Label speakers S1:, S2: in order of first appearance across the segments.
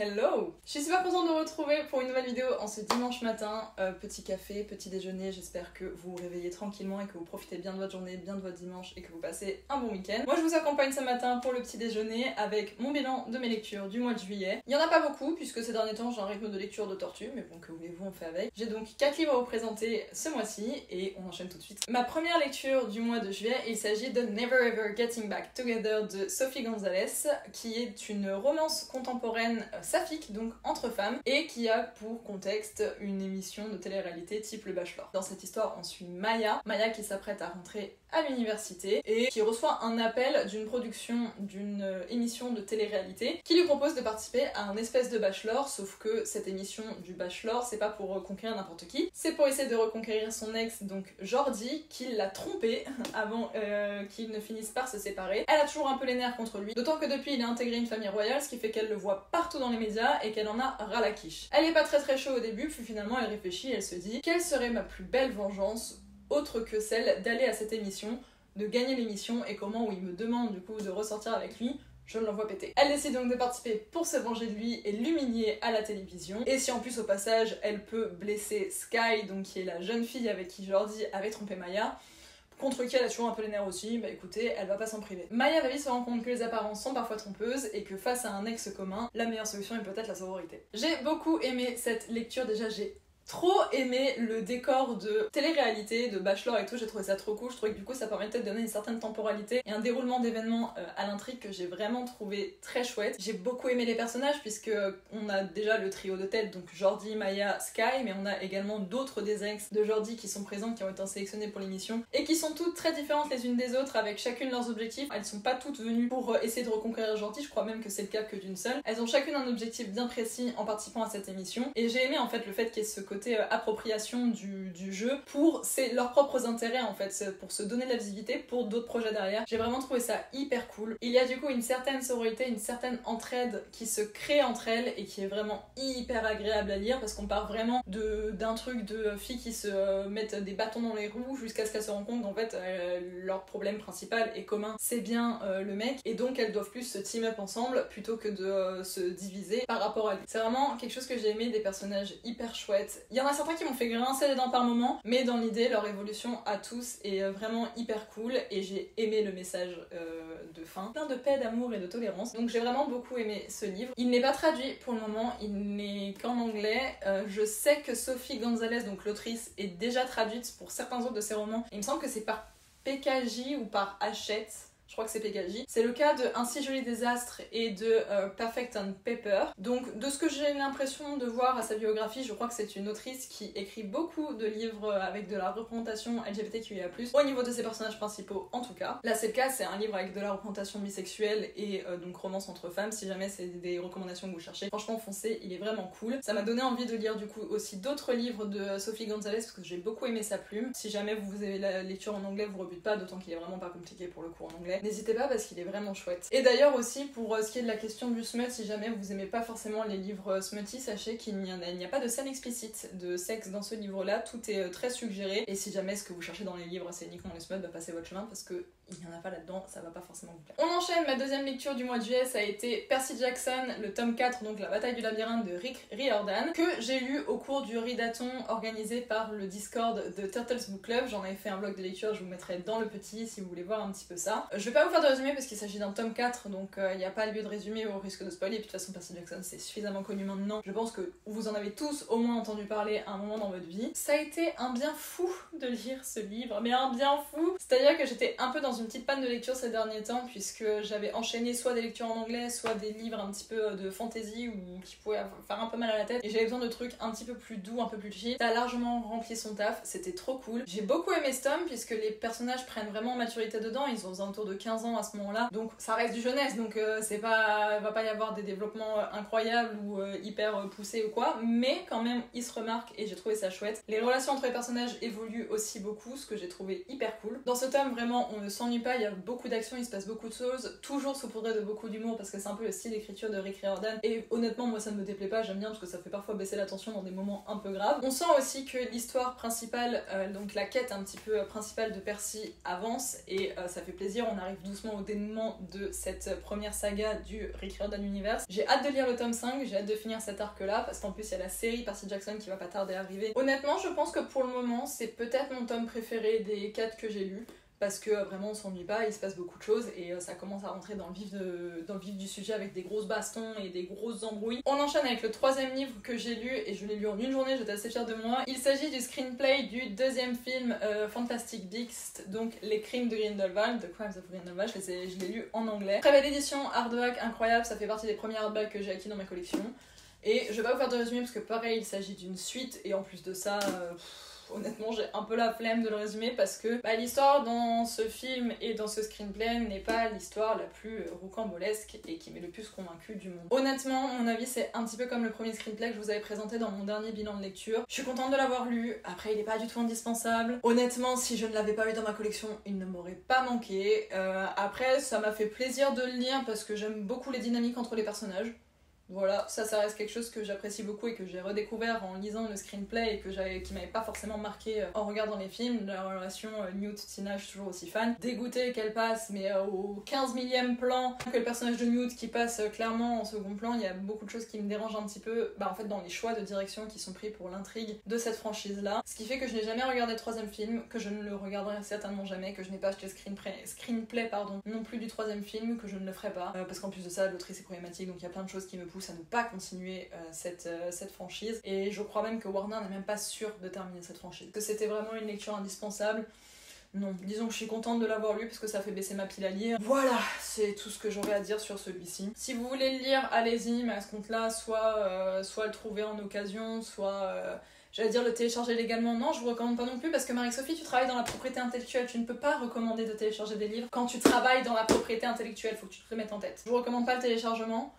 S1: Hello! Je suis super contente de vous retrouver pour une nouvelle vidéo en ce dimanche matin. Petit café, petit déjeuner, j'espère que vous vous réveillez tranquillement et que vous profitez bien de votre journée, bien de votre dimanche et que vous passez un bon week-end. Moi je vous accompagne ce matin pour le petit déjeuner avec mon bilan de mes lectures du mois de juillet. Il y en a pas beaucoup puisque ces derniers temps j'ai un rythme de lecture de tortue, mais bon, que voulez-vous, on fait avec. J'ai donc 4 livres à vous présenter ce mois-ci et on enchaîne tout de suite. Ma première lecture du mois de juillet, il s'agit de Never Ever Getting Back Together de Sophie Gonzalez, qui est une romance contemporaine saphique, donc entre femmes, et qui a pour contexte une émission de télé-réalité type Le Bachelor. Dans cette histoire, on suit Maya qui s'apprête à rentrer à l'université et qui reçoit un appel d'une production d'une émission de télé-réalité qui lui propose de participer à un espèce de bachelor, sauf que cette émission du bachelor, c'est pas pour reconquérir n'importe qui, c'est pour essayer de reconquérir son ex, donc Jordi, qui l'a trompé avant qu'ils ne finissent par se séparer. Elle a toujours un peu les nerfs contre lui, d'autant que depuis il a intégré une famille royale, ce qui fait qu'elle le voit partout dans les médias et qu'elle en a ras la quiche. Elle est pas très chaude au début, puis finalement elle réfléchit et elle se dit quelle serait ma plus belle vengeance autre que celle d'aller à cette émission, de gagner l'émission, et comment où il me demande du coup de ressortir avec lui, je l'envoie péter. Elle décide donc de participer pour se venger de lui et l'humilier à la télévision. Et si en plus au passage elle peut blesser Sky, donc qui est la jeune fille avec qui Jordi avait trompé Maya, contre qui elle a toujours un peu les nerfs aussi, bah écoutez, elle va pas s'en priver. Maya va vite se rendre compte que les apparences sont parfois trompeuses et que face à un ex commun, la meilleure solution est peut-être la sororité. J'ai beaucoup aimé cette lecture, déjà j'ai trop aimé le décor de télé-réalité, de Bachelor et tout, j'ai trouvé ça trop cool, je trouvais que du coup ça permettait de donner une certaine temporalité et un déroulement d'événements à l'intrigue que j'ai vraiment trouvé très chouette. J'ai beaucoup aimé les personnages puisque on a déjà le trio de tête, donc Jordi, Maya, Sky, mais on a également d'autres des ex de Jordi qui sont présentes, qui ont été sélectionnées pour l'émission et qui sont toutes très différentes les unes des autres avec chacune leurs objectifs. Elles sont pas toutes venues pour essayer de reconquérir Jordi, je crois même que c'est le cas que d'une seule. Elles ont chacune un objectif bien précis en participant à cette émission et j'ai aimé en fait le fait qu'il y ait ce côté appropriation du jeu pour leurs propres intérêts en fait, pour se donner de la visibilité pour d'autres projets derrière. J'ai vraiment trouvé ça hyper cool. Il y a du coup une certaine sororité, une certaine entraide qui se crée entre elles et qui est vraiment hyper agréable à lire parce qu'on part vraiment d'un truc de filles qui se mettent des bâtons dans les roues jusqu'à ce qu'elles se rendent compte qu'en fait leur problème principal et commun c'est bien le mec et donc elles doivent plus se team up ensemble plutôt que de se diviser par rapport à lui. C'est vraiment quelque chose que j'ai aimé, des personnages hyper chouettes. Il y en a certains qui m'ont fait grincer les dents par moment, mais dans l'idée, leur évolution à tous est vraiment hyper cool et j'ai aimé le message de fin. Plein de paix, d'amour et de tolérance. Donc j'ai vraiment beaucoup aimé ce livre. Il n'est pas traduit pour le moment, il n'est qu'en anglais. Je sais que Sophie Gonzalez, donc l'autrice, est déjà traduite pour certains autres de ses romans. Il me semble que c'est par PKJ ou par Hachette. Je crois que c'est PKJ. C'est le cas de Un si joli désastre et de Perfect on Paper. Donc de ce que j'ai l'impression de voir à sa biographie, je crois que c'est une autrice qui écrit beaucoup de livres avec de la représentation LGBTQIA+, au niveau de ses personnages principaux en tout cas. Là c'est le cas, c'est un livre avec de la représentation bisexuelle et donc romance entre femmes. Si jamais c'est des recommandations que vous cherchez, franchement foncez, il est vraiment cool. Ça m'a donné envie de lire du coup aussi d'autres livres de Sophie Gonzalez parce que j'ai beaucoup aimé sa plume. Si jamais vous avez la lecture en anglais, vous rebute pas, d'autant qu'il est vraiment pas compliqué pour le coup en anglais. N'hésitez pas parce qu'il est vraiment chouette. Et d'ailleurs aussi pour ce qui est de la question du smut, si jamais vous aimez pas forcément les livres smutty, sachez qu'il n'y a pas de scène explicite de sexe dans ce livre-là, tout est très suggéré. Et si jamais ce que vous cherchez dans les livres c'est uniquement le smut, bah passez votre chemin parce que il n'y en a pas là-dedans, ça va pas forcément vous plaire. On enchaîne, ma deuxième lecture du mois de juillet, ça a été Percy Jackson, le tome 4, donc La bataille du labyrinthe de Rick Riordan, que j'ai lu au cours du readathon organisé par le Discord de Turtles Book Club. J'en avais fait un blog de lecture, je vous mettrai dans le petit si vous voulez voir un petit peu ça. Je vais pas vous faire de résumé parce qu'il s'agit d'un tome 4, donc il n'y a pas lieu de résumé au risque de spoiler, et puis de toute façon Percy Jackson c'est suffisamment connu maintenant. Je pense que vous en avez tous au moins entendu parler à un moment dans votre vie. Ça a été un bien fou de lire ce livre, mais un bien fou. C'est-à-dire que j'étais un peu dans une petite panne de lecture ces derniers temps puisque j'avais enchaîné soit des lectures en anglais, soit des livres un petit peu de fantasy ou qui pouvaient faire un peu mal à la tête et j'avais besoin de trucs un petit peu plus doux, un peu plus chill. Ça a largement rempli son taf, c'était trop cool. J'ai beaucoup aimé ce tome puisque les personnages prennent vraiment maturité dedans, ils ont aux alentours de 15 ans à ce moment-là, donc ça reste du jeunesse, donc c'est pas, va pas y avoir des développements incroyables ou hyper poussés ou quoi, mais quand même ils se remarquent et j'ai trouvé ça chouette. Les relations entre les personnages évoluent aussi beaucoup, ce que j'ai trouvé hyper cool. Dans ce tome vraiment on ne sent s'ennuie pas, il y a beaucoup d'action, il se passe beaucoup de choses, toujours saupoudré de beaucoup d'humour parce que c'est un peu le style d'écriture de Rick Riordan et honnêtement moi ça ne me déplaît pas, j'aime bien parce que ça fait parfois baisser la tension dans des moments un peu graves. On sent aussi que l'histoire principale, donc la quête un petit peu principale de Percy avance et ça fait plaisir, on arrive doucement au dénouement de cette première saga du Rick Riordan Universe. J'ai hâte de lire le tome 5, j'ai hâte de finir cet arc là parce qu'en plus il y a la série Percy Jackson qui va pas tarder à arriver. Honnêtement je pense que pour le moment c'est peut-être mon tome préféré des 4 que j'ai lus parce que vraiment on s'ennuie pas, il se passe beaucoup de choses et ça commence à rentrer dans le vif du sujet avec des grosses bastons et des grosses embrouilles. On enchaîne avec le 3e livre que j'ai lu et je l'ai lu en une journée, j'étais assez fière de moi. Il s'agit du screenplay du 2e film Fantastic Beasts, donc Les Crimes de Grindelwald, The Crimes of Grindelwald, je l'ai lu en anglais. Très belle édition, hardback incroyable, ça fait partie des premiers hardbacks que j'ai acquis dans ma collection. Et je vais pas vous faire de résumé parce que pareil il s'agit d'une suite et en plus de ça... honnêtement j'ai un peu la flemme de le résumer parce que l'histoire dans ce film et dans ce screenplay n'est pas l'histoire la plus rocambolesque et qui m'est le plus convaincue du monde. Honnêtement, mon avis c'est un petit peu comme le premier screenplay que je vous avais présenté dans mon dernier bilan de lecture. Je suis contente de l'avoir lu, après il est pas du tout indispensable. Honnêtement, si je ne l'avais pas eu dans ma collection, il ne m'aurait pas manqué. Après, ça m'a fait plaisir de le lire parce que j'aime beaucoup les dynamiques entre les personnages. Voilà, ça reste quelque chose que j'apprécie beaucoup et que j'ai redécouvert en lisant le screenplay et qui m'avait pas forcément marqué en regardant les films. La relation Newt-Tina, je suis toujours aussi fan. Dégoûtée qu'elle passe, mais au 15 millième plan, que le personnage de Newt qui passe clairement en second plan, il y a beaucoup de choses qui me dérangent un petit peu en fait dans les choix de direction qui sont pris pour l'intrigue de cette franchise-là. Ce qui fait que je n'ai jamais regardé le 3e film, que je ne le regarderai certainement jamais, que je n'ai pas acheté screenplay non plus du 3e film, que je ne le ferai pas, parce qu'en plus de ça, l'autrice est problématique, donc il y a plein de choses qui me poussent à ne pas continuer cette franchise et je crois même que Warner n'est même pas sûr de terminer cette franchise. Que c'était vraiment une lecture indispensable. Non, disons que je suis contente de l'avoir lu parce que ça fait baisser ma pile à lire. Voilà, c'est tout ce que j'aurais à dire sur celui-ci. Si vous voulez le lire, allez-y, mais à ce compte-là, soit le trouver en occasion, soit... j'allais dire le télécharger légalement, non, je vous recommande pas non plus parce que Marie-Sophie, tu travailles dans la propriété intellectuelle, tu ne peux pas recommander de télécharger des livres. Quand tu travailles dans la propriété intellectuelle, faut que tu te le mettes en tête. Je vous recommande pas le téléchargement.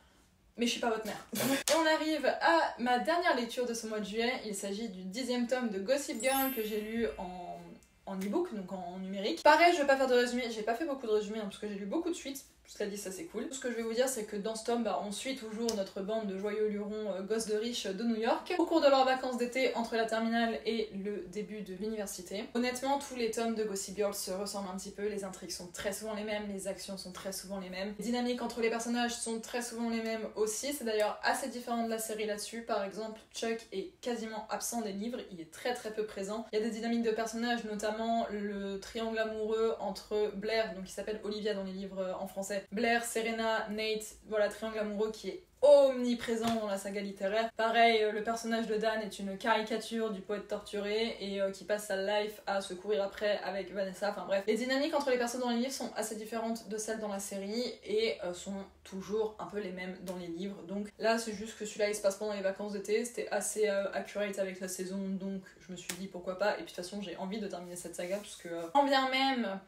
S1: Mais je suis pas votre mère. Et on arrive à ma dernière lecture de ce mois de juillet. Il s'agit du 10e tome de Gossip Girl que j'ai lu en e-book, donc en numérique. Pareil, je vais pas faire de résumé, j'ai pas fait beaucoup de résumé parce que j'ai lu beaucoup de suites. Cela dit, ça c'est cool. Ce que je vais vous dire, c'est que dans ce tome, on suit toujours notre bande de joyeux lurons gosses de riches de New York au cours de leurs vacances d'été entre la terminale et le début de l'université. Honnêtement, tous les tomes de Gossip Girl se ressemblent un petit peu, les intrigues sont très souvent les mêmes, les actions sont très souvent les mêmes, les dynamiques entre les personnages sont très souvent les mêmes aussi, c'est d'ailleurs assez différent de la série là-dessus. Par exemple, Chuck est quasiment absent des livres, il est très peu présent. Il y a des dynamiques de personnages, notamment le triangle amoureux entre Blair, donc qui s'appelle Olivia dans les livres en français, Blair, Serena, Nate, voilà, triangle amoureux qui est omniprésent dans la saga littéraire. Pareil, le personnage de Dan est une caricature du poète torturé et qui passe sa life à se courir après avec Vanessa, enfin bref. Les dynamiques entre les personnes dans les livres sont assez différentes de celles dans la série et sont toujours un peu les mêmes dans les livres. Donc là, c'est juste que celui-là il se passe pendant les vacances d'été, c'était assez accurate avec la saison, donc je me suis dit pourquoi pas. Et puis de toute façon, j'ai envie de terminer cette saga parce que quand bien même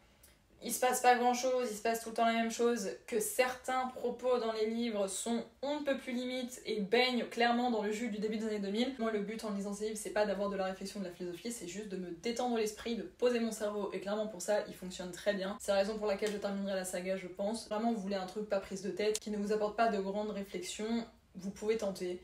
S1: il se passe pas grand chose, il se passe tout le temps la même chose, que certains propos dans les livres sont on ne peut plus limite et baignent clairement dans le jus du début des années 2000. Moi le but en lisant ces livres c'est pas d'avoir de la réflexion, de la philosophie, c'est juste de me détendre l'esprit, de poser mon cerveau et clairement pour ça il fonctionne très bien. C'est la raison pour laquelle je terminerai la saga je pense. Vraiment vous voulez un truc pas prise de tête, qui ne vous apporte pas de grandes réflexions, vous pouvez tenter.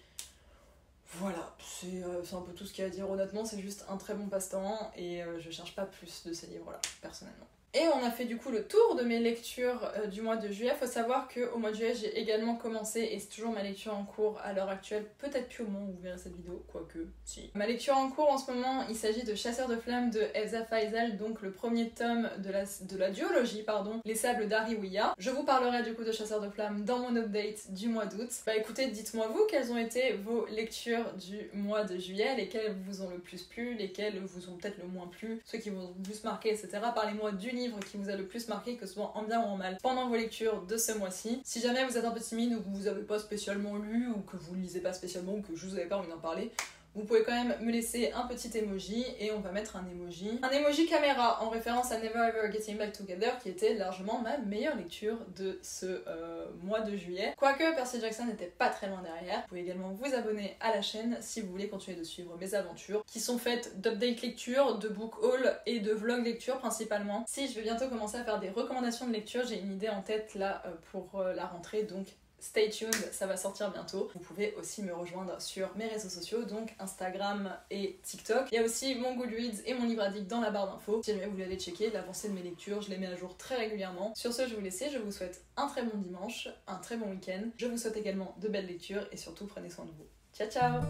S1: Voilà, c'est un peu tout ce qu'il y a à dire honnêtement, c'est juste un très bon passe-temps et je cherche pas plus de ces livres là personnellement. Et on a fait du coup le tour de mes lectures du mois de juillet. Faut savoir qu'au mois de juillet j'ai également commencé, et c'est toujours ma lecture en cours à l'heure actuelle, peut-être plus au moment où vous verrez cette vidéo, quoique si. Ma lecture en cours en ce moment, il s'agit de Chasseurs de flammes de Elsa Faisal, donc le premier tome de la duologie, Les sables d'Ariwiya. Je vous parlerai du coup de Chasseurs de flammes dans mon update du mois d'août. Bah écoutez, dites-moi vous quelles ont été vos lectures du mois de juillet, lesquelles vous ont le plus plu, lesquelles vous ont peut-être le moins plu, ceux qui vous ont le plus marqué, etc. Parlez-moi du livre qui vous a le plus marqué, que ce soit en bien ou en mal, pendant vos lectures de ce mois-ci. Si jamais vous êtes un peu timide ou que vous avez pas spécialement lu ou que vous lisez pas spécialement ou que je vous avais pas envie d'en parler, vous pouvez quand même me laisser un petit emoji et on va mettre un emoji caméra en référence à Never Ever Getting Back Together qui était largement ma meilleure lecture de ce mois de juillet. Quoique Percy Jackson n'était pas très loin derrière. Vous pouvez également vous abonner à la chaîne si vous voulez continuer de suivre mes aventures qui sont faites d'update lecture, de book haul et de vlog lecture principalement. Si je vais bientôt commencer à faire des recommandations de lecture, j'ai une idée en tête là pour la rentrée, donc stay tuned, ça va sortir bientôt. Vous pouvez aussi me rejoindre sur mes réseaux sociaux, donc Instagram et TikTok. Il y a aussi mon Goodreads et mon livre addict dans la barre d'infos. Si jamais vous voulez aller checker l'avancée de mes lectures, je les mets à jour très régulièrement. Sur ce, je vais vous laisser, je vous souhaite un très bon dimanche, un très bon week-end. Je vous souhaite également de belles lectures et surtout prenez soin de vous. Ciao ciao!